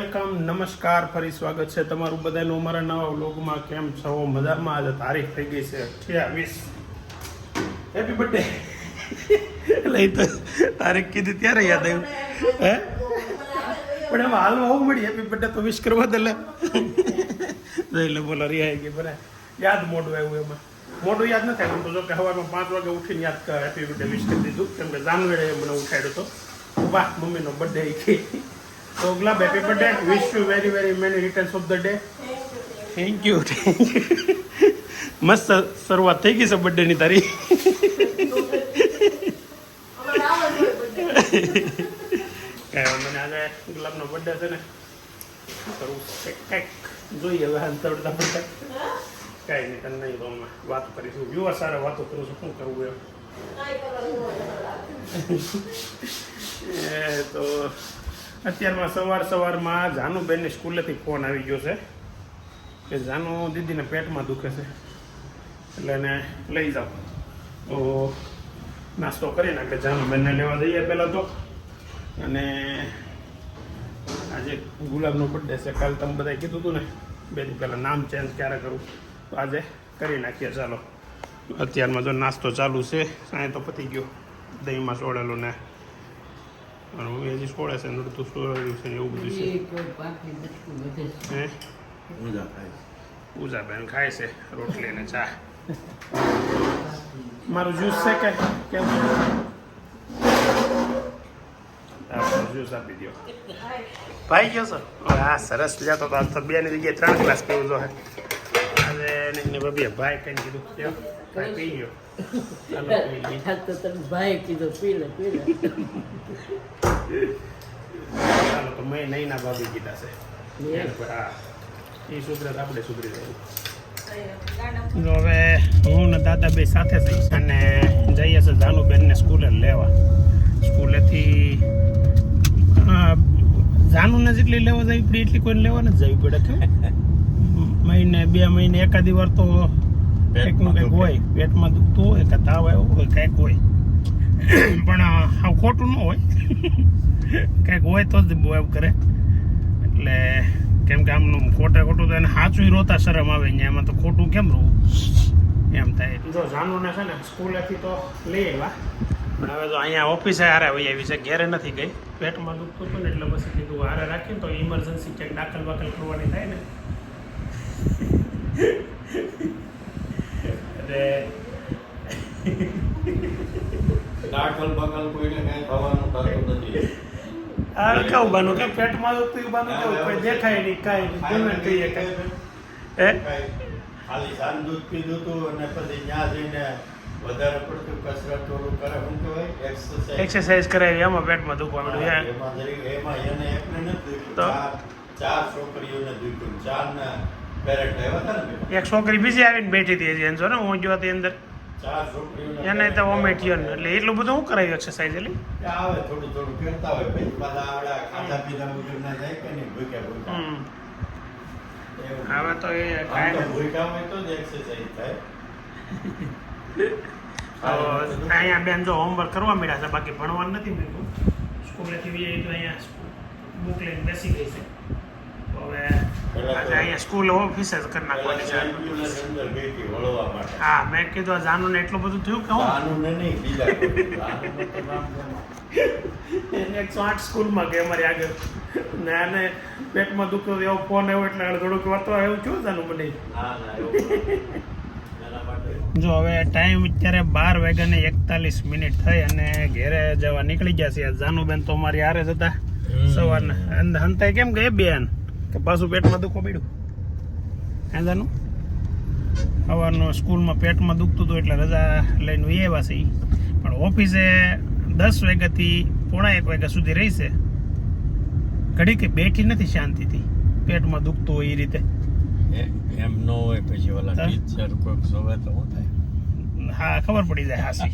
Welcome નમસ્કાર ફરી સ્વાગત છે તમારું બધાનું અમારા નવા વ્લોગમાં. કેમ છો? મજામાં? આજે તારીખ થઈ ગઈ છે 28. Happy birthday. એટલે એ તો તારીખ કીધી ત્યારે યાદ આવ્યું હે, પણ એમાં હાલમાં હોવું મળી હેપી બર્થડે તો વિશ કરવા દે લે એટલે બોલો રિયા ગઈ બરાબર. યાદ મોડું આવ્યું, એમાં મોઢું યાદ નથી આવ્યું. તો જો કે સવારમાં 5 વાગે ઉઠીને યાદ હેપી બર્થડે વિશ કરી દીધું, કેમ કે જાનવેડે મને ઉઠાડ્યો હતો. વાહ, મમ્મીનો બર્થડે કે તો ગુલાબ happy birthday, wish you very very many returns of the day. Thank you. મસ્ત શરૂઆત થઈ ગઈ છે બર્થડેની તારી. કાંઈ મને આજે ગુલાબનો બર્થડે છે ને, શું કરવું કંઈક જોઈએ હવે. હાલ તરતા પડતા કાંઈ નહીં, તને નહીં તો અમે વાતો કરીશું. વ્યુઅર સારા વાતો કરું છું, શું કરવું એમ. તો અત્યારમાં સવારમાં જાનુબેનની સ્કૂલેથી ફોન આવી ગયો છે કે જાનુ દીદીને પેટમાં દુખે છે, એટલે એને લઈ જાઓ. તો નાસ્તો કરી નાખે, જાનુબેનને લેવા જઈએ પહેલાં તો. અને આજે ગુલાબનો બર્થડે છે. કાલે તમે બધાએ કીધું હતું ને 2 દિવસ પહેલાં નામ ચેન્જ ક્યારે કરું, તો આજે કરી નાખીએ. ચાલો, અત્યારમાં જો નાસ્તો ચાલુ છે. સાંય તો પતી ગયો, દહીંમાં સોળેલું ને હજી સોળે છે, નડતું સોળ્યું છે એવું બધું છે. હે, પૂજાબેન ખાય છે રોટલી ને ચા. મારું જ્યુસ છે કે કેમ? જ્યુસ આપી દો ભાઈ. ગયો છો? હા, સરસ. જતો તો આજ તો 2 ની જગ્યાએ 3 ગ્લાસ પીવું જો. આજે ને ભાભીએ ભાઈ કઈ કીધું, કેમ ભાઈ પી ગયો? ભાઈ કીધું પી લે. ચાલો, તો મેં નહીં ના ભાભી કીધા છે. હા, એ સુધરે આપણે સુધરી જવું. જો હવે હું ને દાદા બે સાથે જઈશ અને જઈએ છીએ જાનુબેનને સ્કૂલે લેવા. સ્કૂલેથી જાનુને જેટલી લેવા જવી પડે એટલી કોઈને લેવા નથી જવી પડે. કે મહિને 2 મહિને એકાદી વાર તો કંઈકનું કંઈક હોય, પેટમાં દુખતું હોય કે તાવ આવ્યો હોય કંઈક હોય, પણ આવું ખોટું ન હોય. કંઈક હોય તો જ બહુ એવું કરે. એટલે કેમ કે આમનું ખોટું તો એને સાચું રોતા શરમ આવે ને, એમાં તો ખોટું કેમ રહું એમ થાય. જો જાનુને છે ને સ્કૂલેથી તો લઈ આવ્યા, પણ હવે જો અહીંયા ઓફિસે હારે વહી આવી છે, ઘેરે નથી ગઈ. પેટમાં દુખતું હતું ને એટલે પછી કીધું હારે રાખીને તો ઇમરજન્સી ક્યાંક દાખલ બાકલ કરવાની થાય ને. દાખલ બકલ કોઈને કઈ થવાનું થતું નથી. કેવું બાનું કે પેટમાં દુખતું બાનું કેવું કોઈ દેખાય નહીં, કાંઈ નહીં, પેમેન્ટ કહીએ કાંઈ. હે, ખાલી સાન દૂધ પીધું હતું અને પછી ત્યાં જઈને વધારે પડતું કસરત થોડું કરે, શું કહેવાય, એક્સરસાઇઝ કરાવી, એમાં પેટમાં દુખવા મળ્યું. એમાં એને એકને નથી તો? દુખ્યું, 4 છોકરીઓને દુખ્યું. 4 ના પેરેન્ટ આવ્યા હતા ને, એક છોકરી બીજી આવીને બેઠી હતી હજી એનો ને, હું જો હતી અંદર 4 છોકરીઓને એને તો વોમિટિયન. એટલે એટલું બધું હું કરાયું એક્સરસાઇઝ? એટલે આવે થોડું થોડું કરતા હોય, પછી પાછા આવડા ખાધા પીધા વગર ના જાય કે નહીં, ભૂખ્યા હવે તો એ ભૂખ્યા ભૂખ્યા હોય તો જ એક્સરસાઇઝ થાય. અહીંયા બેન જો હોમવર્ક કરવા મળ્યા છે, બાકી ભણવાનું નથી મળ્યું. સ્કૂલેથી બી તો અહીંયા બુક લઈને બેસી ગઈ છે. તો હવે આજે અહીંયા સ્કૂલ ઓફિસે જ કરી નાખવાની છે. અંદર બેઠી વળવા માટે. હા, મેં કીધું આ જાનુને એટલું બધું થયું કે હું જાનુને નહીં, બીજા કોઈ. જાનુને તો નામ જાણો. 108 સ્કૂલમાં ગઈ અમારી આગળ ને, આને પેટમાં દુખતો એવો ફોન આવ્યો એટલે થોડુંક વાતો એવું થયું જાનું મને. ના ના એવું એના માટે. જો હવે ટાઈમ અત્યારે 12:41 થઈ અને ઘેરે જવા નીકળી ગયા છે. જાનુબેન તો અમારી હારે જ હતા સવારના. હંતાઈ કેમ ગયે બેન કે પાછું પેટમાં દુખવા પડ્યું? હે જાનું? સવારનો સ્કૂલમાં પેટમાં દુખતું હતું એટલે રજા લઈને આવ્યા છે. પણ ઓફિસે 10 વાગ્યાથી 1:30 વાગ્યા સુધી રહી છે. ઘડી કે બેઠી નથી શાંતિથી, પેટમાં દુખતું હોય એ રીતે. એમ ન હોય પછી ઓલા ટીચર કોઈક જોવે તો શું થાય? હા, ખબર પડી જાય હાસી.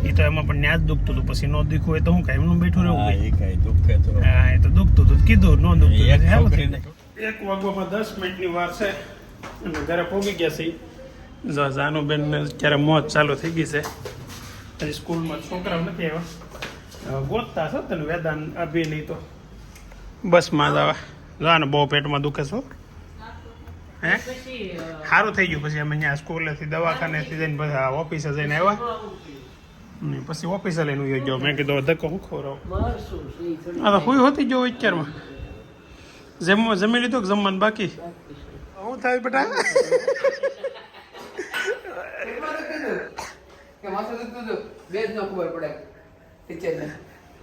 એ તો એમાં પણ ન્યા જ દુખતું હતું, પછી ન દુખ્યું હોય તો શું કાંઈ એમનું બેઠું રહેવું? એ કઈ દુખે તો. હા, એ તો દુખતું હતું, કીધું ન દુખતું. 1 વાગવામાં 10 મિનિટની વાર છે અને ઘરે પહોંચી ગયા છે. જાનુબેન અત્યારે મોજ ચાલુ થઈ ગઈ છે. હજી સ્કૂલમાં છોકરાઓ નથી આવ્યા. ગોતતા છો તને વેદાંત અભી નહીં તો બસમાં જ આવે જાને બહુ પેટમાં દુખે છો હે સારું થઈ ગયું પછી અમે અહીંયા સ્કૂલેથી દવાખાનેથી જઈને પછી ઓફિસે જઈને આવ્યા ને પછી ઓફિસે લઈને ઉઈ ગયો મેં કીધું ધક્કો હું ખવડાવું હા તો હુઈ હોતી જો વિચારમાં જમી લીધું કે જમવાનું બાકી શું થાય બેટા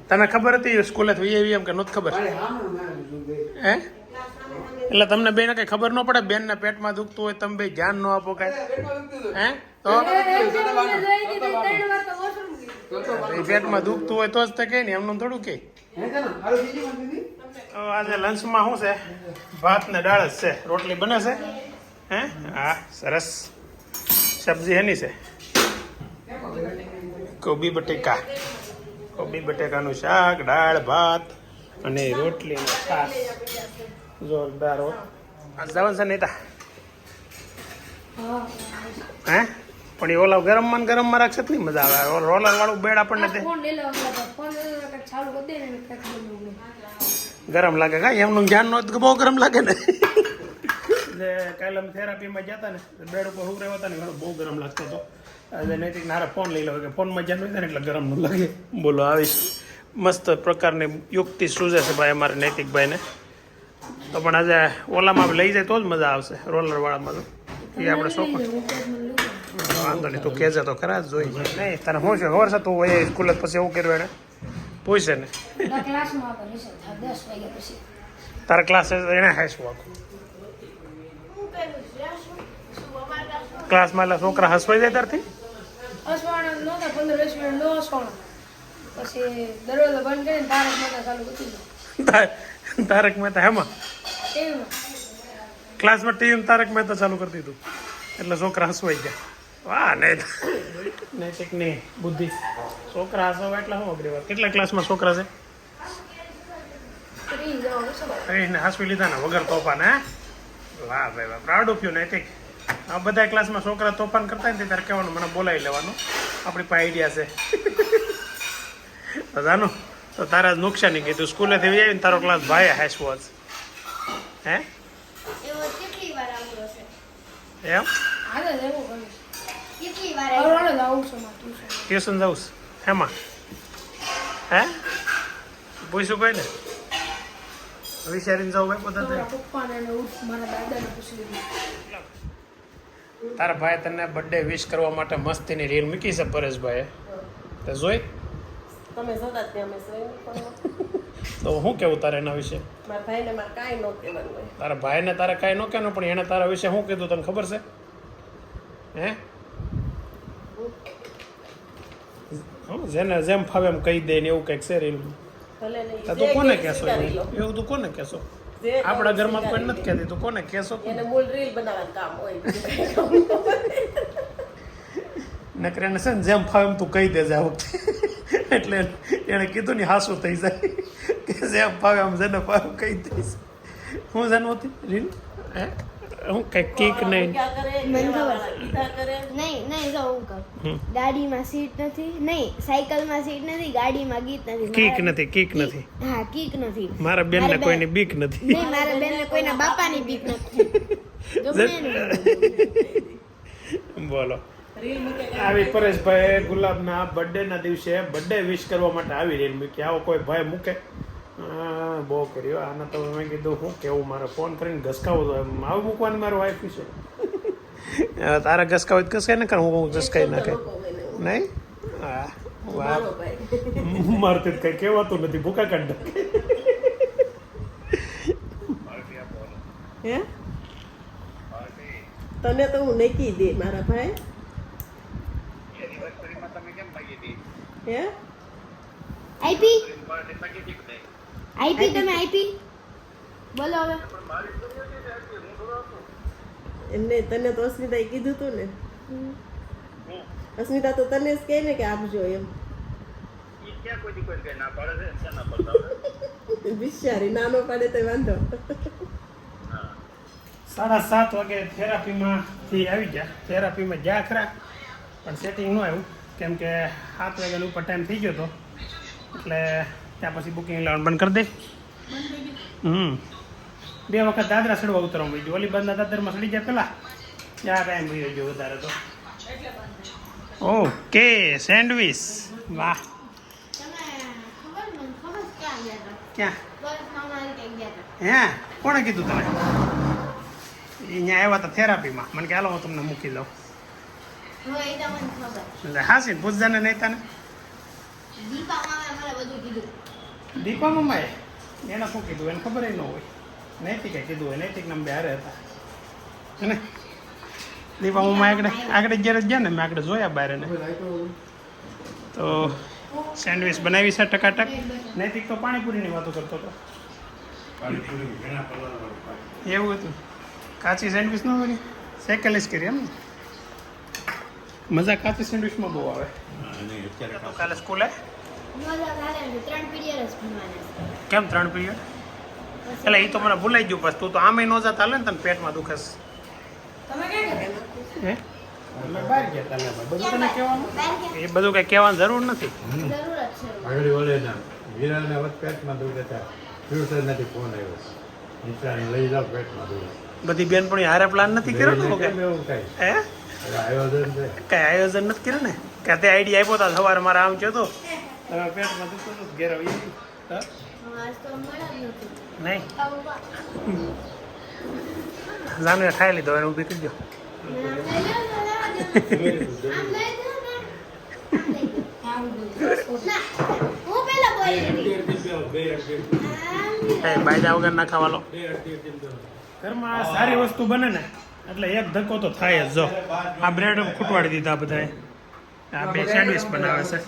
તને ખબર હતી સ્કૂલેથી એવી એમ કે નહોતી ખબર હે એટલે તમને બેને કઈ ખબર ન પડે બેન ને પેટમાં દુખતું હોય તમે બે ધ્યાન ન આપો કઈ હે તો પેટમાં દુખતું હોય તો જ તે કઈ ને એમનું થોડું કે આજે લંચમાં શું છે ભાત ને દાળ જ છે રોટલી બને છે હે હા સરસ સબ્જી એની છે કોબી બટેકાનું શાક દાળ ભાત અને રોટલી ને છાશ જોરદાર હો આજ જવાનું છે નહીં હે પણ એ ઓલા ગરમમાં રાખશે તો નહીં મજા આવે રોલર વાળું બેડ આપણને તે ગરમ લાગે કા એમનું ધ્યાન નો બહુ ગરમ લાગે ને એટલે કાલે અમે થેરાપીમાં જતા ને બેડ ઉપર હું રહેતા ને બહુ ગરમ લાગતો હતો એટલે નૈતિક નારા ફોન લઈ લો કે ફોનમાં ધ્યાન હોય ને એટલે ગરમ ન લાગે બોલો આવી મસ્ત પ્રકારની યુક્તિ સૂઝે છે ભાઈ અમારે નૈતિકભાઈને તો પણ આજે ઓલામાં લઈ જાય તો જ મજા આવશે રોલર વાળામાં તો એ આપણે શોખ વાંધો નહીં તું કહેજે તો ખરા જ જોઈ નહીં તને શું છે ખબર છે તું એ સ્કૂલ પછી એવું કર્યું એને પૂછશે ને તારા ક્લાસ એને હાઈશું આખું ક્લાસમાં એટલે છોકરા હસવાઈ જાય તારથી તારક મહેતા હેમાં ક્લાસમાં ટીવી તારક મહેતા ચાલુ કરી દીધું એટલે છોકરા હસવાઈ ગયા વાહ નૈતિકની બુદ્ધિ છોકરા હસવા એટલે શું અઘરી વાત કેટલા ક્લાસમાં છોકરા છે એને હસવી લીધા ને વગર તોફાન હે વાહ ભાઈ વાહ પ્રાઉડ ઓફ યુ નૈતિક આ બધા ક્લાસમાં છોકરા તોફાન કરતા ને ત્યારે કહેવાનું મને બોલાવી લેવાનું આપણી પાસે આઈડિયા છે જાનું તો તારા જ નુકસાની કીધું સ્કૂલેથી આવીને તારો ક્લાસ ભાઈ હાસવો જ હે એમ ટ્યુશન જવું હેમાં હે પૂછ્યું કોઈ ને વિચારીને જાઉં ભાઈ પોતા તારા ભાઈ તને બર્થડે વિશ કરવા માટે મસ્તીની રીલ મૂકી છે પરેશભાઈએ તો જોઈ તમે જોતા જ અમે તો શું કેવું તારે એના વિશે મારા ભાઈને મારે કાંઈ ન કહેવાનું હોય તારા ભાઈને તારે કાંઈ ન કહેવાનું પણ એણે તારા વિશે શું કીધું તને ખબર છે હે જેને જેમ ફાવે એમ કહી દે ને એવું કંઈક છે રીલ ભલે નહીં તું કોને કહેશો એવું તું કોને કહેશો આપણા ઘરમાં કોઈ નથી કહેતી તું કોને કહેશો એને મૂળ રીલ બનાવવાનું કામ હોય નકર એને છે ને જેમ ફાવે એમ તું કહી દેજે આ વખતે એટલે એણે કીધું ને હાસું થઈ જાય કે જેમ ફાવે એમ જેને ફાવે કહી દઈશ હું જેનું હતી રીલ હે હું કંઈક કીક નહીં નહીં જો હું કહું ગાડીમાં સીટ નથી નહીં સાયકલમાં સીટ નથી ગાડીમાં ગીત નથી કીક નથી હા કીક નથી મારા બેનને કોઈની બીક નથી નહીં મારા બેનને કોઈના બાપાની બીક નથી બોલો આવી પરેશભાઈ ગુલાબના બર્થડેના દિવસે બર્થડે વિશ કરવા માટે આવી રીલ મૂકી આવો કોઈ ભાઈ મૂકે બહુ કર્યો આને તો મેં કીધું શું કેવું મારે ફોન કરીને ઘસકાવો તો એમ આવું મૂકવાનું મારું વાઈફ છે તારા ઘસકાવ ઘસકાઈ ના કર હું ઘસકાઈ નાખે નહીં હા વાહ મારે કઈ કહેવાતું નથી ભૂકા કાઢ હે તને તો હું નકી દે મારા ભાઈ હે આઈપી તમે આઈપી બોલો હવે એમને તને તો અસ્મિતાએ કીધું તું ને અસ્મિતા તો તને જ કહે ને કે આપજો એમ બિચારી નાનો પાડે તો વાંધો 7:30 વાગે થેરાપીમાંથી આવી ગયા થેરાપીમાં ગયા ખરા પણ સેટિંગ ન આવ્યું કેમ કે 7 વાગ્યાનો ઉપર ટાઈમ થઈ ગયો હતો એટલે ત્યાં પછી બુકિંગ લેવાનું બંધ કરી દે. બે વખત દાદરા ચડવા ઉતરવા બીજું ઓલી બંધના દાદરમાં ચડી જાય પેલા ત્યાં ટાઈમ ભી ગયો વધારે તો. ઓકે સેન્ડવીચ વાહ. ક્યાં હે કોણે કીધું તને? અહીંયા આવ્યા હતા થેરાપીમાં મને કે હાલો હું તમને મૂકી દઉં. એટલે હાસી પૂછજાને નહીં તને દીપા મમ્માએ એને શું કીધું એને ખબર ન હોય. નૈતિકે કીધું હોય નૈતિક નામ બે હારે હતા હે ને. દીપા મમ્મા આગળ ઘેર જ ગયા ને મેં આગળ જોયા બહાર એને તો સેન્ડવીચ બનાવી છે ટકાટક. નૈતિક તો પાણીપુરીની વાતો કરતો હતો. એવું હતું કાચી સેન્ડવીચ ન હોય સેકેલીસ કરી એમ ને મજા કાચી સેન્ડવીચમાં બહુ આવે. કાલે સ્કૂલે કેમ 3 પીરિયડ? એટલે એ તો મને ભૂલાઈ ગયું પછી તું તો આમે ન જતા હાલે ને તને પેટમાં દુખે હે અમે બહાર ગયા હતા બધું તને કહેવાનું એ બધું કઈ કહેવાની જરૂર નથી. આગળ ઓલે ના વિરાલને વખત પેટમાં દુખે છે ફ્યુચર નથી ફોન આવ્યો નિશાન લઈ જાવ પેટમાં દુખે બધી બેનપણી હારે પ્લાન નથી કર્યો ને કે એવું કઈ હે આયોજન છે કઈ આયોજન નથી કર્યું ને કે તે આઈડિયા આપ્યો હતા સવારે મારે આમ છે તો તમે પેટમાં દુખતો તો ઘેર આવી નહીં જાનવે ખાઈ લીધો એને ઊભી કરી દો. બાયદા વગર ના ખાવાલો. ઘરમાં સારી વસ્તુ બને ને એટલે એક ધક્કો તો થાય જ. જો આ બ્રેડ ખૂટવાડી દીધા બધાએ. આ બે સેન્ડવીચ બનાવે છે.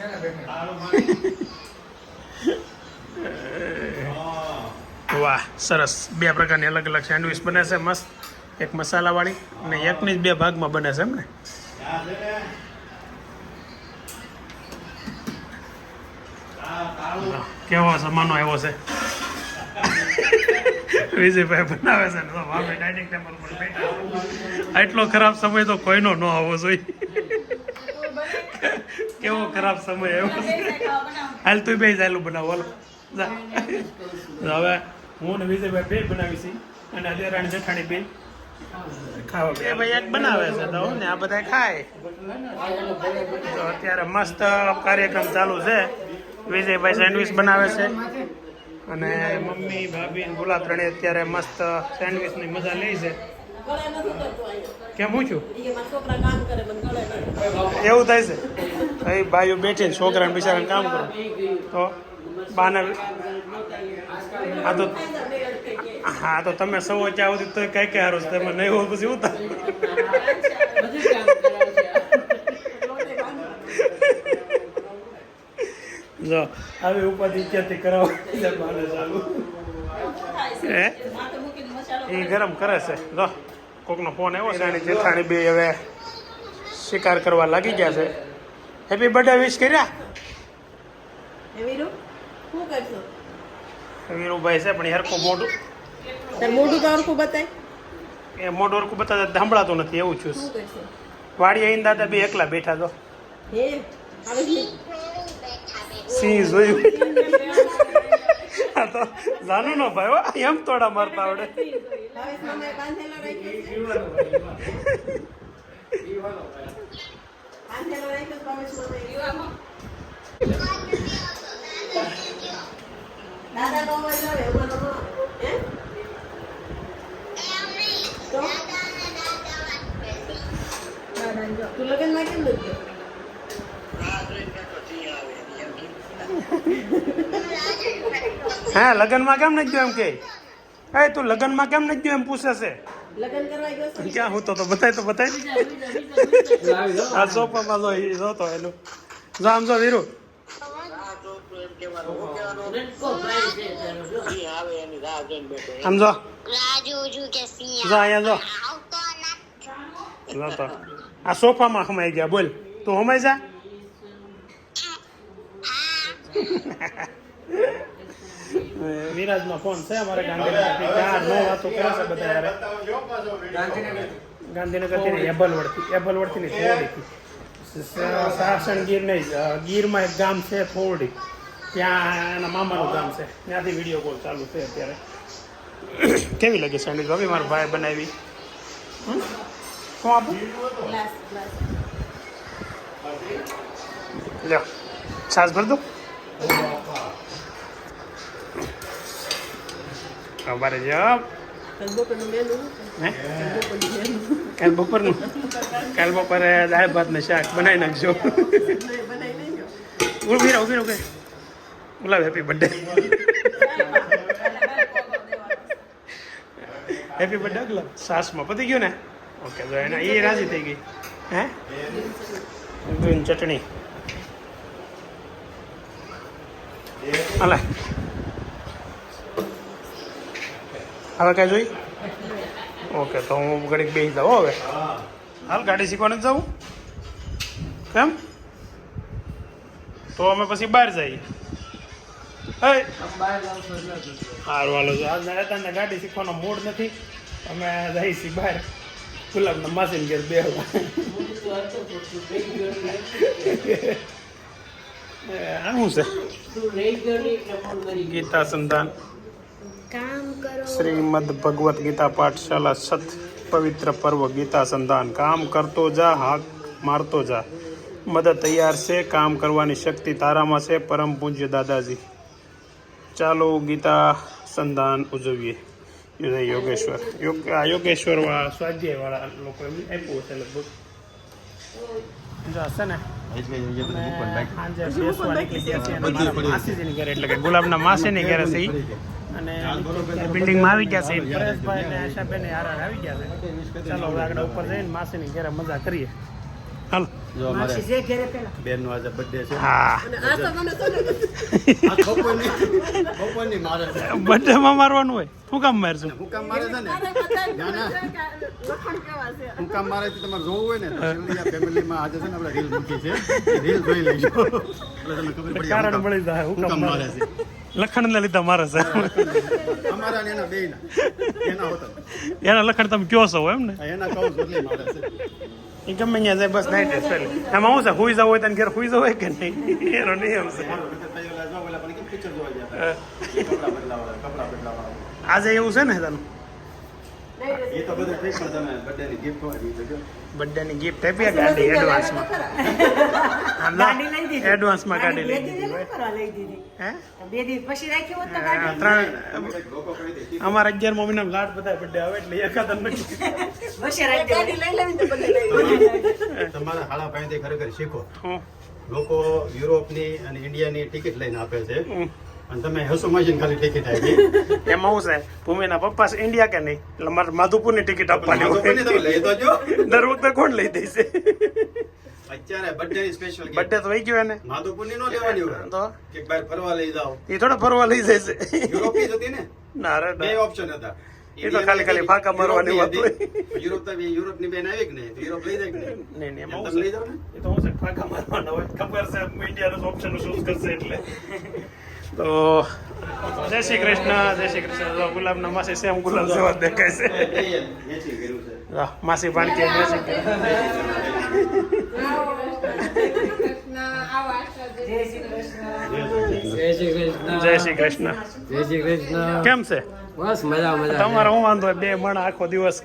વાહ સરસ બે પ્રકારની અલગ અલગ સેન્ડવીચ બને છે મસ્ત. એક મસાલાવાળી અને એકની જ 2 ભાગમાં બને છે એમ ને. કેવો જમાનો આવ્યો છે. વિજયભાઈ બનાવે છે ને આપણે ડાઇનિંગ ટેબલ પર બેઠા. આટલો ખરાબ સમય તો કોઈનો ન આવવો જોઈએ. કેવો ખરાબ સમય આવ્યો છે. હાલ તું બે જાયલું બનાવો હાલો હવે હું ને વિજયભાઈ બે બનાવી છે અને દેરાણી જેઠાણી બે ખાવા બે ભાઈ એક બનાવે છે તો ને આ બધા ખાય. તો અત્યારે મસ્ત કાર્યક્રમ ચાલુ છે. વિજયભાઈ સેન્ડવીચ બનાવે છે અને મમ્મી ભાભી ને ગુલાબ ત્રણેય અત્યારે મસ્ત સેન્ડવીચની મજા લે છે. કેમ હું છું એવું થાય છે ભાઈ ભાઈઓ બેઠે છોકરાને બિચારાને કામ કરો તો બાને હા તો તમે સૌ ત્યાં સુધી તો કઈ કઈ હારો છો તમે નહીં હોય પછી ઉતાર. જો આવી ઉપાધિ ક્યાંથી કરાવો ચાલુ હે એ ગરમ કરે છે. જો કોકનો ફોન આવ્યો છે અને જેઠાણી બે હવે શિકાર કરવા લાગી ગયા છે. હેપી બર્થડે વિશ કર્યા વીરુભાઈ છે પણ હરખું મોઢું મોઢું તો હરખું બતાય એ મોઢું હરખું બતાવતા સંભળાતું નથી એવું છું. વાડીએ આવીને દાદા બે એકલા બેઠા તો સિંહ જોયું. હા તો જાનું નો ભાઈ એમ તોડા મારતા આવડે. દાદા નો તું લગનમાં કેમ નથી હા લગ્નમાં કેમ નથી ગયો એમ કે તું લગ્નમાં કેમ નથી ગયો એમ પૂછે છે. લગન કરવા ગયો ક્યાં હું તો બતાય આ સોફામાં જો તો એનું જો આમ જો વીરુ આમ જો અહીંયા જો તો આ સોફામાં હમાઈ ગયા બોલ તું હમાઈ જા. વિરાજનો ફોન છે અમારે ગાંધીનગર નો વાતો કરે છે બધા યાર. ગાંધીનગર થી એબલવડથી ની થોડી સાસણ ગીર નહીં ગીરમાં એક ગામ છે થોડી ત્યાં એના મામાનું ગામ છે ત્યાંથી વિડીયો કોલ ચાલુ છે અત્યારે. કેવી લાગી સેન્ડવિચ ભાભી મારા ભાઈ બનાવી? શું આપું? ગ્લાસ લ્યો છાશ ભર દો. અમારે જવાબ બપોરનું મેનુ હે બપોરનું મેનુ કાલ બપોરનું કાલ બપોરે દાળ ભાત ને શાક બનાવી નાખજો. બનાવી નહીં ઉભી રહો બોલાવ હેપી બર્થડે. હેપી બર્થડે અગલા સાસમાં પતી ગયું ને? ઓકે જો એને એ રાજી થઈ ગઈ. હે ગ્રીન ચટણી હાલે હવે કાંઈ જોઈ? ઓકે તો હું ઘડીક બેસી જાઉં હવે. હાલ ગાડી શીખવા નથી જવું કેમ? તો અમે પછી બહાર જઈએ. સારું હાલો જો આજ તને ગાડી શીખવાનો મૂડ નથી. અમે જઈએ છીએ બહાર ગુલાબના માસીને ઘેર બેહવા. આનું છે ગીતા સંધાન કામ કરો. શ્રીમદ ભગવત ગીતા પાઠશાલા સત પવિત્ર પર્વ ગીતા સંધાન. કામ કરતો જા હાક મારતો જા. મદદ તૈયાર છે, કામ કરવાની શક્તિ તારામાં છે. પરમ પૂજ્ય દાદાજી. ચાલો ગીતા સંધાન ઉજવીએ. યોગેશ્વર યોગેશ્વર સ્વાધ્યાય વાળા લોકો એમ આપ્યું હશે લગભગ જો હશે ને. સાંજે બેસવા નીકળી ગયા છે અને મારા માસીજીની ઘરે એટલે કે ગુલાબના માસીની ઘરે છે ઈ. અને બિલ્ડિંગમાં આવી ગયા છે પરેશભાઈ ને આશાબેન હારા આવી ગયા છે. ચાલો હવે આગળ ઉપર જઈને માસીની ઘરે મજા કરીએ. હાલો જો અમારે બેનનો આજે બર્થડે છે. હા અને આ તો મને તો ને આ બપોરની મારે છે. બર્થડેમાં મારવાનું હોય. શું કામ મારશું? હું કામ મારે છે ને મારે બધા ના, ના. લખણ કેવા છે હું કામ મારે છે તમારે જોવું હોય ને તો શિવલિયા ફેમિલીમાં આજે છે ને આપણે રીલ મૂકી છે. એ રીલ જોઈ લેજો એટલે તમને ખબર પડી કારણ જાય મળી જાય. હું કામ મારે છે. લખણને લીધા મારે છે. અમારા ને એના બેયના એના હોતા એના લખણ તમે કયો છો એમ ને? એના કહું છું એટલે મારે છે. એ ગમે અહીંયા જાય બસ નાઈટ ડ્રેસ પહેરી. એમાં શું છે હુઈ જવું હોય તને ઘેર હુઈ જવું હોય કે નહીં એનો નિયમ છે. પિક્ચર જોવા ગયા કપડા બદલાવા આજે એવું છે ને તને એ તો બધું ઠીક પણ તમે બર્થડેની ગિફ્ટ હોય એ તો જો. બર્થડેની ગિફ્ટ આપી ગાડી એડવાન્સમાં. એડવાન્સમાં ગાડી લઈ દીધી હોય. હે ત્રણ લોકો કહી દે અમારા 11મા મહિનામાં લાડ બધા બર્થડે આવે એટલે એકાદ નથી. ગાડી લઈ લેવી તો બધે લઈ લેવી. તમારા હાળા પાસેથી ખરેખર શીખો. હું લોકો યુરોપની અને ઇન્ડિયાની ટિકિટ લઈને આપે છે અને તમે હસુ મશીન ખાલી ટિકિટ આપી એમાં શું છે ભૂમિના પપ્પા છે ઇન્ડિયા કે નહીં એટલે મારે માધુપુરની ટિકિટ આપવાની હોય. તમે લઈ તો જો દર વખતે કોણ લઈ દે છે? અત્યારે બર્થડે સ્પેશિયલ બર્થડે તો વહી ગયો એને માધુપુરની નો લેવાની હોય તો કે બહાર ફરવા લઈ જાઓ એ થોડા ફરવા લઈ જાય છે. યુરોપી જ હતી ને ના રે બે ના. ઓપ્શન હતા એ તો ખાલી ફાંકા મારવાની વાત હોય. યુરોપની બેન આવી કે નહીં તો યુરોપ લઈ જાય કે નહીં નહીં નહીં એમાં તમે શું લઈ છે? જાઓ ને એ તો હું છે ફાંકા મારવાના હોય ખબર છે ઇન્ડિયાનો ઓપ્શન ચૂઝ કરશે એટલે તો જય શ્રી કૃષ્ણ જો ગુલાબના માસી સેમ ગુલાબ જેવા જ દેખાય છે. એચી કર્યું છે જો, માસી ભાણકી જય શ્રી કૃષ્ણ. જય શ્રી કૃષ્ણ. જય શ્રી કૃષ્ણ. કેમ છે બસ મજા મજા તમારો હું વાંધો હોય? બે મણ આખો દિવસ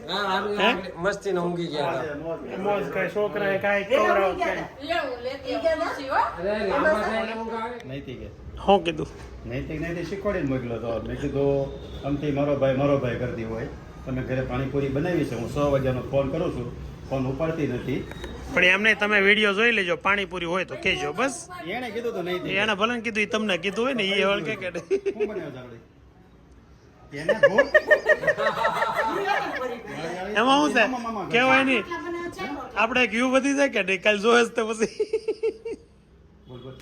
હે? મસ્તી ઊંઘી ગયા મોજ કઈ છોકરાએ કાંઈ ખવડાવો કાંઈ. નૈતિક શું કીધું? નૈતિક શીખવાડીને મોકલ્યો હતો મેં કીધું આમથી મારો ભાઈ કરતી હોય તમે ઘરે પાણીપુરી બનાવી છે હું 100 વાગ્યાનો ફોન કરું છું ફોન ઉપાડતી નથી પણ એમને તમે વિડીયો જોઈ લેજો પાણીપુરી હોય તો કહેજો બસ. એને કીધું તો નહીં એને ભલે ને કીધું એ તમને કીધું હોય ને એ વળગે કે નહીં. શું બનાવ્યો જાવડી એને ભૂખ એમાં શું છે કહેવાય નહીં આપણે એક વ્યૂ વધી જાય કે નહીં કાલ જોયે જ તો પછી બોલ બોલ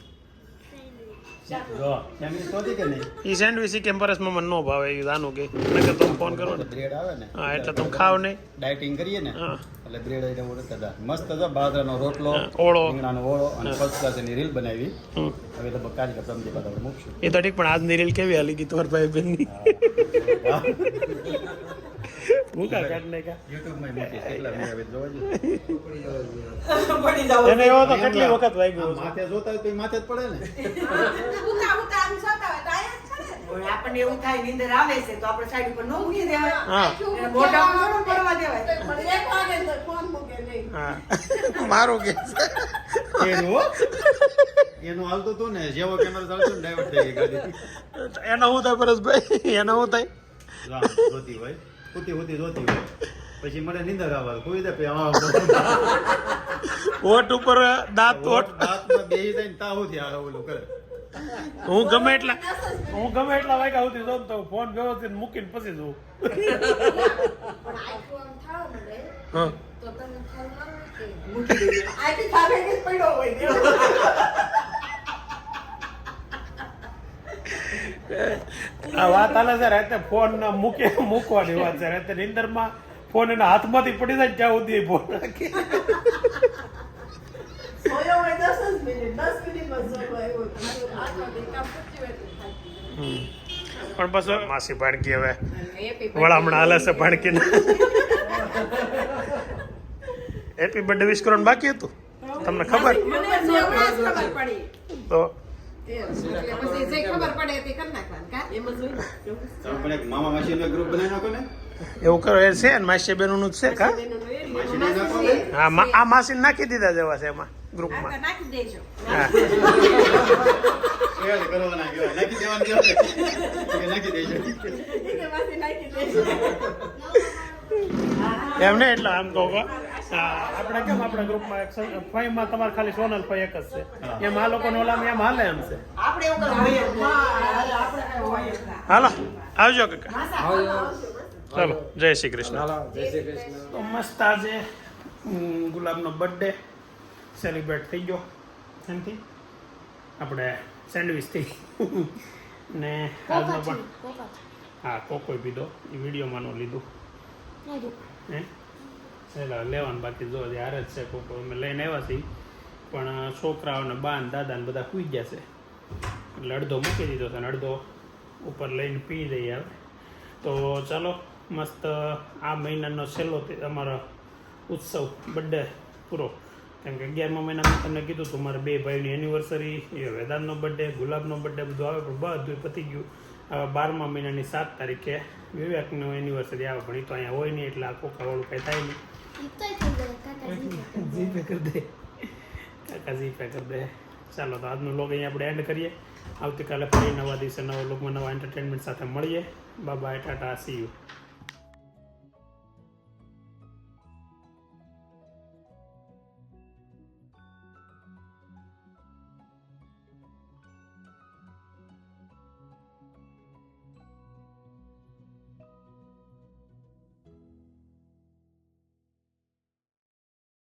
જો ફેમિલી શોધી કે નહીં એ સેન્ડવિચ કેમ પરસમાં મને ન ભાવે એ આનું કે નકર તમે ફોન કરો ને. બ્રેડ આવે ને હા એટલે તમે ખાવ નહીં. ડાયટિંગ કરીએ ને હા એટલે બ્રેડ એટલે ઓળખતા હતા મસ્ત હતો બાજરાનો રોટલો ઓળો રીંગણાનો ઓળો અને ફર્સ્ટ ક્લાસ એની રીલ બનાવી હમ. હવે તો કાર્યક્રમ સમજી બધા મૂકશું એ તો ઠીક પણ આજની રીલ કેવી હાલી ગઈ તમારા ભાઈ બહેનની ભૂકા કાઢ નાખ્યા. યુટ્યુબમાં મૂકીશ કેટલા મેં હવે જોવા જોઈએ. પડી જાવ એને એવો તો કેટલી વખત વાગ્યો આમ માથે જોતા હોય તો ઈ માથે જ પડે ને. ઉતા ઉતા આમ સોતા હોય તો આયા જ છે ને. પણ આપણને એવું થાય નીંદર આવે છે તો આપણે સાઈડ ઉપર ન મૂકી દેવાય. હા એને મોઢામાં ન પડવા દેવાય. પણ એક વાગે તો ફોન મૂકે નહીં. હા મારું કે એનું હાલતું હતું ને જેવો કેમેરો ચાલતો ને ડાયવર્ટ થઈ ગઈ ગાડી. એનો શું થાય પરેશભાઈ એનો શું થાય આમ જોતી હોય જોતી હોય પછી મને નીંદર આવે કોઈ દે ઓટ ઉપર દાંત ઓટ દાંતમાં બેસી જાય ને તા સુધી આ ઓલું કરે. હું ગમે એટલા વાગ્યા સુધી જોઉં તો ફોન વ્યવસ્થિત મૂકીને પછી જોઉં હા મૂકી દઈએ. આથી થાવે કે પડ્યો હોય દેવો. આ વાત આલે છે રાતે ફોન મૂકવાની વાત છે રાતે નીંદરમાં ફોન એના હાથમાંથી પડી જાય ત્યાં સુધી ફોન રાખી સોયો હોય 10 મિનિટ 10 મિનિટમાં સોયો આવ્યો. આખો દી કામ કરતી હોય તો થાકી. પણ બસ માસી ભાણકી હવે વળામણા હાલે છે ભાણકીને હેપી બર્થડે વિશ કરવાનું બાકી હતું તમને ખબર મને સરપ્રાઈઝ ખબર પડી. તો પછી જે ખબર પડે તે કરી નાખવાનું કા એમ જ હોય. તમે પણ એક મામા માસીનું ગ્રુપ બનાવી નાખો ને. એવું કરો એ છે ને માસી બેનનું જ છે કા માસીને નાખો ને. હા આ માસીને નાખી દીધા જેવા છે એમાં ગ્રુપમાં નાખી દેજો. હા શેર કરવાના કહેવાય. નાખી દેવાનું કહેવાય. કે નાખી દેજો. ઈ કે માસી નાખી દેજો. એમ ને એટલે આમ કહું કે આપણે કેમ આપણા ગ્રુપમાં ફાઈમાં તમારે ખાલી સોનલ ફાઈ એક જ છે એમ આ લોકોને ઓલામાં એમ હાલે એમ છે આપણે એવું કઈ હોય જ નહીં. આપણે કઈ હોય જ નહીં. હાલો આવજો કાકા આવજો. ચાલો જય શ્રી કૃષ્ણ હાલો, જય શ્રી કૃષ્ણ. તો મસ્ત આજે ગુલાબનો બર્થડે સેલિબ્રેટ થઈ ગયો એમથી આપણે સેન્ડવિચ થઈ ને આજનો પણ હા કોકોય પીધો એ વિડીયોમાં નો લીધું હે ચાલો લેવાનું બાકી જો હારે જ છે કોકો અમે લઈને આવ્યા છીએ પણ છોકરાઓને બા ને દાદા ને બધા સૂઈ ગયા છે એટલે અડધો મૂકી દીધો છે અને અડધો ઉપર લઈને પી દઈએ હવે તો ચાલો મસ્ત આ મહિનાનો છેલ્લો અમારો ઉત્સવ બર્થડે પૂરો કેમ કે 11મા મહિનામાં તમને કીધું હતું મારે 2 ભાઈની એનિવર્સરી એ વેદાંતનો બર્થડે ગુલાબનો બર્થડે બધું આવે પણ બધું પતી ગયું હવે 12મા મહિનાની 7 તારીખે વિવેકનો એનિવર્સરી આવે પણ એ તો અહીંયા હોય નહીં એટલે આ કોકાવાળું કંઈ થાય નહીં જીપે કરી દે કાકા જીપે કરી દે ચાલો તો આજનો લોગ અહીંયા આપણે એન્ડ કરીએ આવતીકાલે ફરી નવા દિવસે નવા લોગમાં નવા એન્ટરટેનમેન્ટ સાથે મળીએ bye bye Tata C you